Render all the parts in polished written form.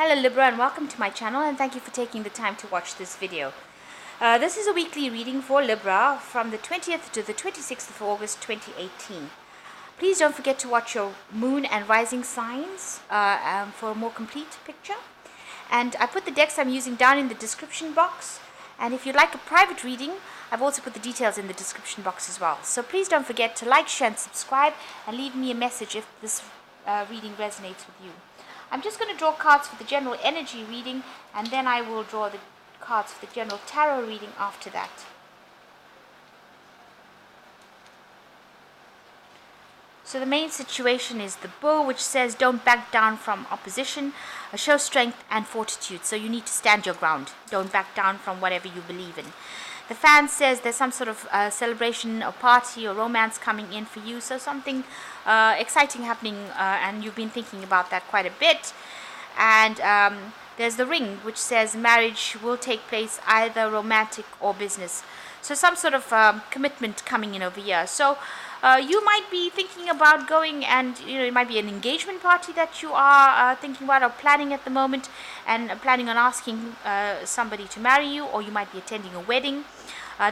Hello Libra, and welcome to my channel, and thank you for taking the time to watch this video. This is a weekly reading for Libra from the 20th to the 26th of August 2018. Please don't forget to watch your moon and rising signs for a more complete picture. And I put the decks I'm using down in the description box, and if you'd like a private reading, I've also put the details in the description box as well. So please don't forget to like, share and subscribe, and leave me a message if this reading resonates with you. I'm just going to draw cards for the general energy reading, and then I will draw the cards for the general tarot reading after that. So the main situation is the Bull, which says don't back down from opposition, show strength and fortitude. So you need to stand your ground. Don't back down from whatever you believe in. The Fan says there's some sort of celebration or party or romance coming in for you. So something exciting happening, and you've been thinking about that quite a bit. And there's the Ring, which says marriage will take place, either romantic or business. So some sort of commitment coming in over here. So you might be thinking about going, and it might be an engagement party that you are thinking about or planning at the moment, and planning on asking somebody to marry you, or you might be attending a wedding.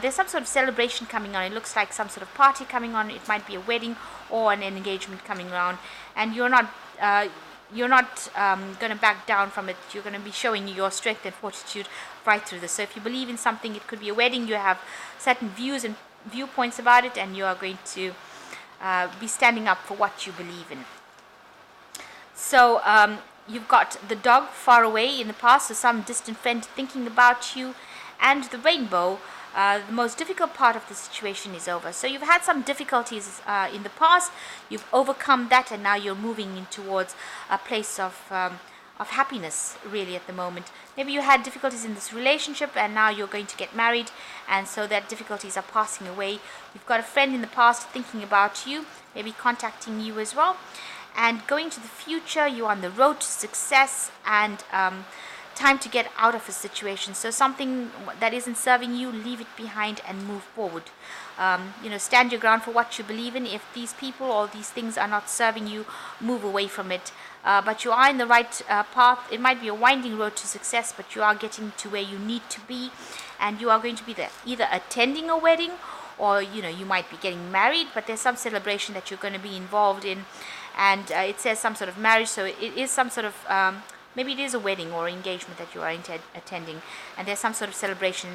There's some sort of celebration coming on. It looks like some sort of party coming on. It might be a wedding or an engagement coming around, and you're not going to back down from it. You're going to be showing your strength and fortitude right through this. So if you believe in something, it could be a wedding, you have certain views and viewpoints about it, and you are going to be standing up for what you believe in. So you've got the Dog, far away in the past, so some distant friend thinking about you, and the Rainbow. The most difficult part of the situation is over. So you've had some difficulties in the past, you've overcome that, and now you're moving in towards a place of happiness, really, at the moment. Maybe you had difficulties in this relationship, and now you're going to get married, and so that difficulties are passing away. You've got a friend in the past thinking about you, maybe contacting you as well. And going to the future, you're on the road to success, and time to get out of a situation. So something that isn't serving you, leave it behind and move forward. Stand your ground for what you believe in. If these people or these things are not serving you, move away from it. But you are in the right path. It might be a winding road to success, but you are getting to where you need to be, and you are going to be there, either attending a wedding, or you might be getting married, but there's some celebration that you're going to be involved in. And it says some sort of marriage, so it is some sort of maybe it is a wedding or engagement that you are attending, and there's some sort of celebration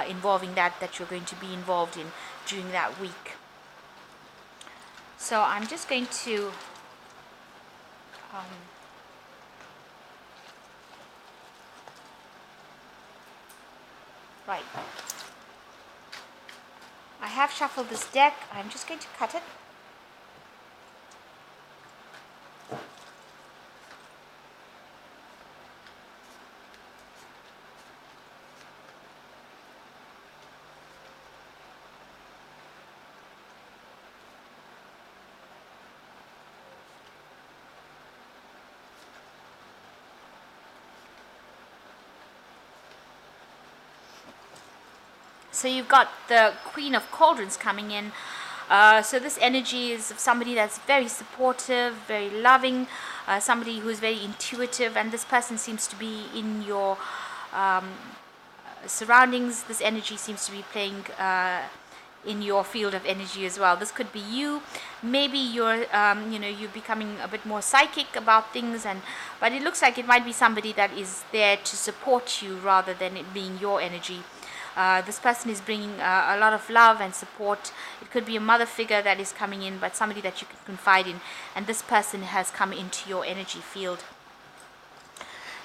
involving that you're going to be involved in during that week. So I'm just going to right. I have shuffled this deck. I'm just going to cut it. So you've got the Queen of Cauldrons coming in. So this energy is of somebody that's very supportive, very loving, somebody who's very intuitive, and this person seems to be in your surroundings. This energy seems to be playing in your field of energy as well. This could be you. Maybe you're you're becoming a bit more psychic about things, but it looks like it might be somebody that is there to support you rather than it being your energy. This person is bringing a lot of love and support. It could be a mother figure that is coming in, but somebody that you can confide in, and this person has come into your energy field.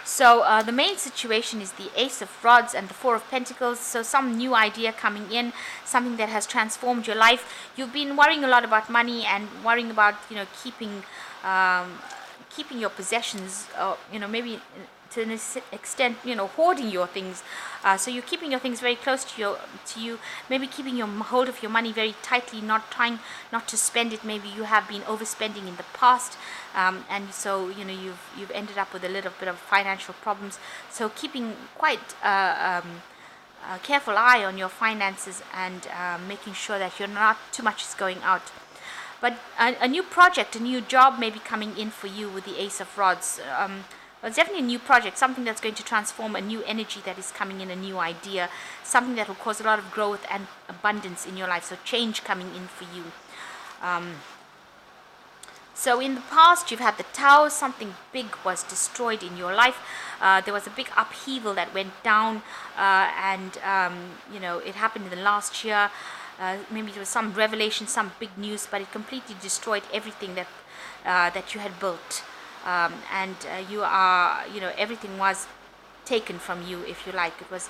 So the main situation is the Ace of Rods and the Four of Pentacles. So some new idea coming in, something that has transformed your life. You've been worrying a lot about money and worrying about keeping your possessions, maybe to an extent, hoarding your things. So you're keeping your things very close to you. Maybe keeping your hold of your money very tightly, not trying not to spend it. Maybe you have been overspending in the past, and so you've ended up with a little bit of financial problems. So keeping quite a careful eye on your finances, and making sure that you're not too much is going out. But a new project, a new job may be coming in for you with the Ace of Rods. it's definitely a new project, something that's going to transform, a new energy that is coming in, a new idea, something that will cause a lot of growth and abundance in your life. So change coming in for you. So in the past, you've had the Tower, something big was destroyed in your life. There was a big upheaval that went down, and it happened in the last year. Maybe there was some revelation, some big news, but it completely destroyed everything that you had built. Everything was taken from you, if you like. It was,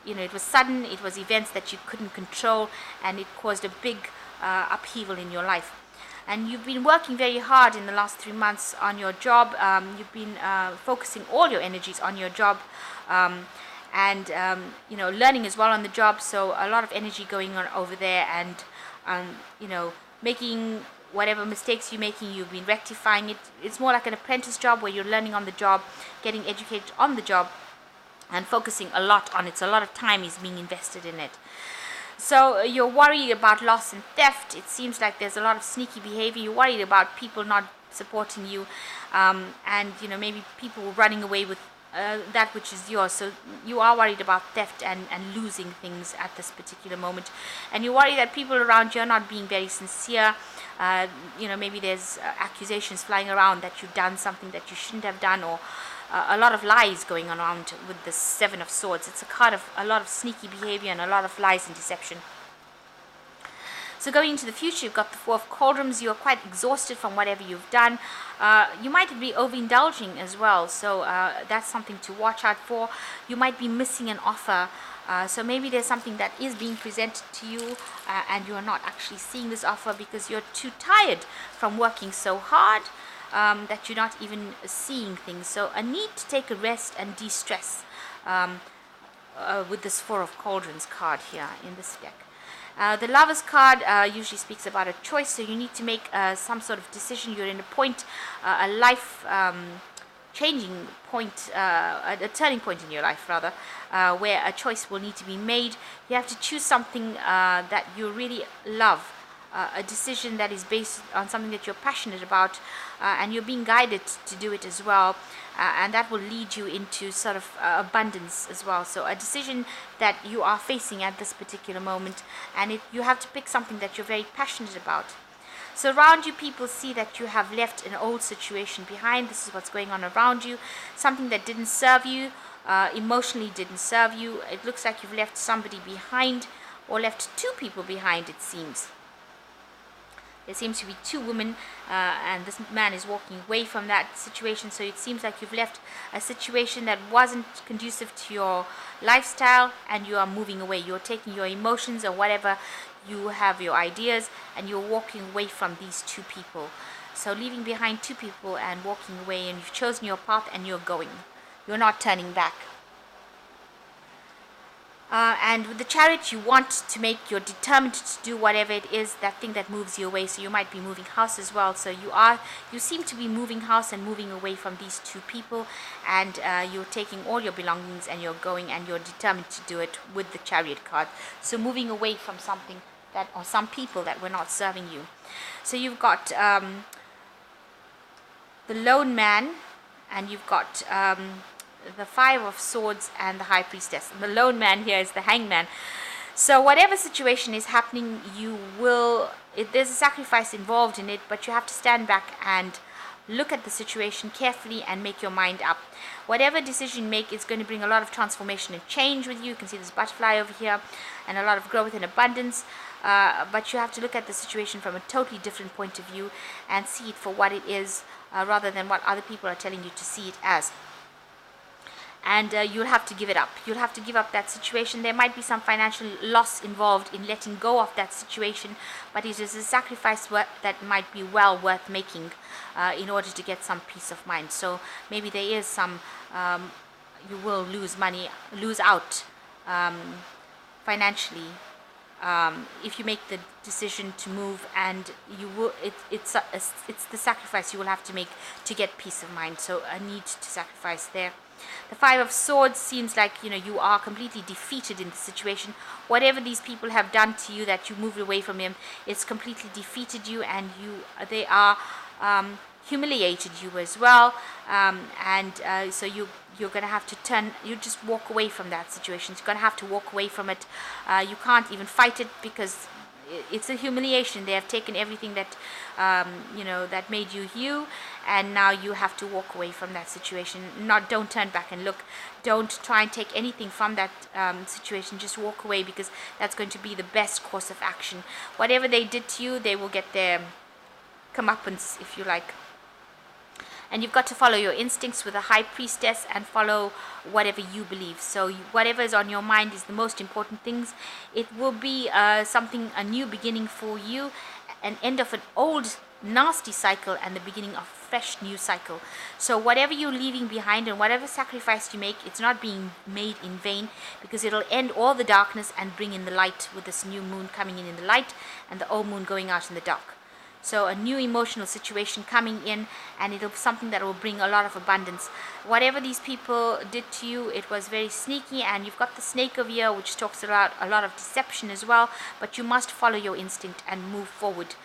it was sudden. It was events that you couldn't control, and it caused a big upheaval in your life. And you've been working very hard in the last 3 months on your job. You've been focusing all your energies on your job, learning as well on the job. So a lot of energy going on over there, and making whatever mistakes you're making, you've been rectifying it. It's more like an apprentice job where you're learning on the job, getting educated on the job, and focusing a lot on it. So a lot of time is being invested in it. So you're worried about loss and theft. It seems like there's a lot of sneaky behavior. You're worried about people not supporting you, maybe people running away with that which is yours. So you are worried about theft and losing things at this particular moment. And you worry that people around you are not being very sincere. Maybe there's accusations flying around that you've done something that you shouldn't have done, or a lot of lies going on around with the Seven of Swords. It's a card of a lot of sneaky behavior and a lot of lies and deception. So going into the future, you've got the Four of Cauldrons. You're quite exhausted from whatever you've done. You might be overindulging as well, so that's something to watch out for. You might be missing an offer. So maybe there's something that is being presented to you, and you are not actually seeing this offer because you're too tired from working so hard. That you're not even seeing things. So a need to take a rest and de-stress with this Four of Cauldrons card here in this deck. The Lovers card usually speaks about a choice, so you need to make some sort of decision. You're in a life changing point, a turning point in your life rather, where a choice will need to be made. You have to choose something that you really love. A decision that is based on something that you're passionate about, and you're being guided to do it as well, and that will lead you into sort of abundance as well. So a decision that you are facing at this particular moment, and you have to pick something that you're very passionate about. So around you, people see that you have left an old situation behind. This is what's going on around you, something that didn't serve you, emotionally didn't serve you. It looks like you've left somebody behind, or left two people behind, it seems. There seems to be two women, and this man is walking away from that situation. So it seems like you've left a situation that wasn't conducive to your lifestyle, and you are moving away. You're taking your emotions or whatever, you have your ideas, and you're walking away from these two people. So leaving behind two people and walking away, and you've chosen your path and you're going. You're not turning back. And with the Chariot, you're determined to do whatever it is, that thing that moves you away. So you might be moving house as well. So you seem to be moving house and moving away from these two people, and you're taking all your belongings and you're going, and you're determined to do it with the Chariot card. So moving away from something or some people that were not serving you. So you've got the Lone Man, and you've got the Five of Swords and the High Priestess. And the Lone Man here is the Hangman. So whatever situation is happening, there's a sacrifice involved in it, but you have to stand back and look at the situation carefully and make your mind up. Whatever decision you make is going to bring a lot of transformation and change with you. You can see this butterfly over here, and a lot of growth and abundance. But you have to look at the situation from a totally different point of view and see it for what it is, rather than what other people are telling you to see it as. And you'll have to give it up. You'll have to give up that situation. There might be some financial loss involved in letting go of that situation, but it is a sacrifice that might be well worth making in order to get some peace of mind. So maybe there is some, you will lose out financially if you make the decision to move, and it's the sacrifice you will have to make to get peace of mind. So a need to sacrifice there. The Five of Swords seems like you are completely defeated in the situation. Whatever these people have done to you that you moved away from them, it's completely defeated you, and they are humiliated you as well, so you're going to have to you just walk away from that situation. You're going to have to walk away from it. You can't even fight it because it's a humiliation. They have taken everything that that made you you, and now you have to walk away from that situation. Don't turn back and look. Don't try and take anything from that situation. Just walk away, because that's going to be the best course of action. Whatever they did to you, they will get their comeuppance, if you like. And you've got to follow your instincts with a high priestess and follow whatever you believe. So whatever is on your mind is the most important things. It will be a new beginning for you, an end of an old nasty cycle and the beginning of a fresh new cycle. So whatever you're leaving behind and whatever sacrifice you make, it's not being made in vain, because it'll end all the darkness and bring in the light, with this new moon coming in the light and the old moon going out in the dark. So a new emotional situation coming in, and it'll be something that will bring a lot of abundance. Whatever these people did to you, it was very sneaky, and you've got the snake over here, which talks about a lot of deception as well. But you must follow your instinct and move forward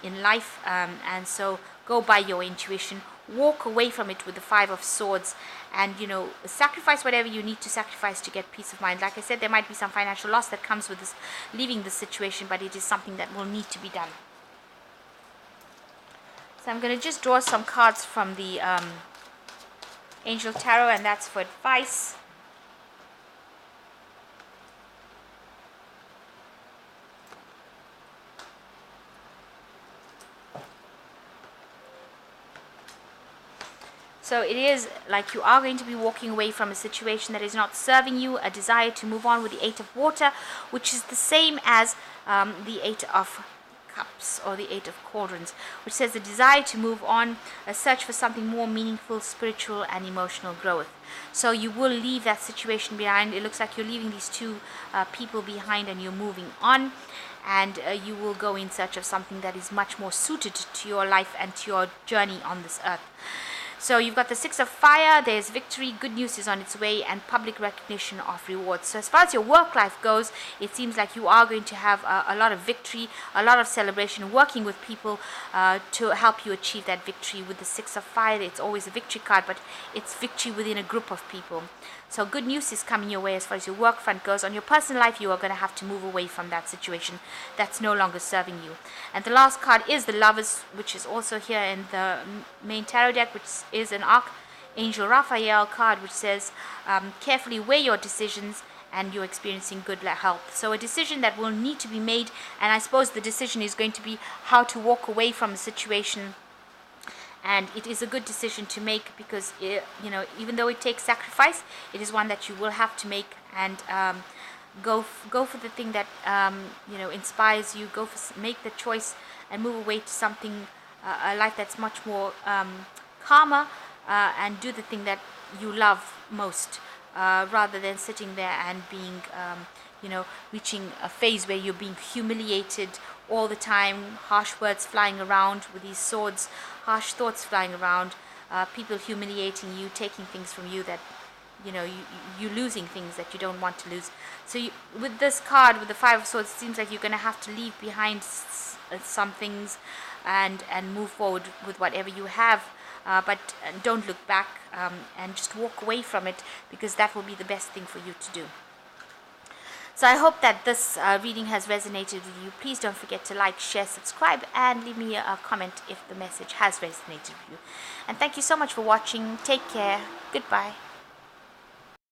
in life, and so go by your intuition. Walk away from it with the 5 of Swords, and sacrifice whatever you need to sacrifice to get peace of mind. Like I said, there might be some financial loss that comes with this, leaving this situation, but it is something that will need to be done. So I'm going to just draw some cards from the Angel Tarot, and that's for advice. So it is like you are going to be walking away from a situation that is not serving you, a desire to move on with the 8 of Water, which is the same as the 8 of Cups, or the 8 of Cauldrons, which says the desire to move on, a search for something more meaningful, spiritual and emotional growth. So you will leave that situation behind. It looks like you're leaving these 2 people behind, and you're moving on, and you will go in search of something that is much more suited to your life and to your journey on this earth. So you've got the 6 of Fire, there's victory, good news is on its way, and public recognition of rewards. So as far as your work life goes, it seems like you are going to have a lot of victory, a lot of celebration, working with people to help you achieve that victory. With the 6 of Fire, it's always a victory card, but it's victory within a group of people. So good news is coming your way as far as your work front goes. On your personal life, you are going to have to move away from that situation that's no longer serving you. And the last card is the Lovers, which is also here in the main tarot deck, which is an Archangel Raphael card, which says carefully weigh your decisions, and you're experiencing good health. So a decision that will need to be made, and I suppose the decision is going to be how to walk away from a situation. And it is a good decision to make, because even though it takes sacrifice, it is one that you will have to make, and go for the thing that inspires you. Make the choice and move away to something, a life that's much more calmer, and do the thing that you love most, rather than sitting there and being reaching a phase where you're being humiliated all the time, harsh words flying around with these swords, harsh thoughts flying around, people humiliating you, taking things from you that you losing things that you don't want to lose. So with this card, with the 5 of Swords, it seems like you're going to have to leave behind some things and move forward with whatever you have, but don't look back, and just walk away from it, because that will be the best thing for you to do. So I hope that this reading has resonated with you. Please don't forget to like, share, subscribe, and leave me a comment if the message has resonated with you. And thank you so much for watching. Take care. Goodbye.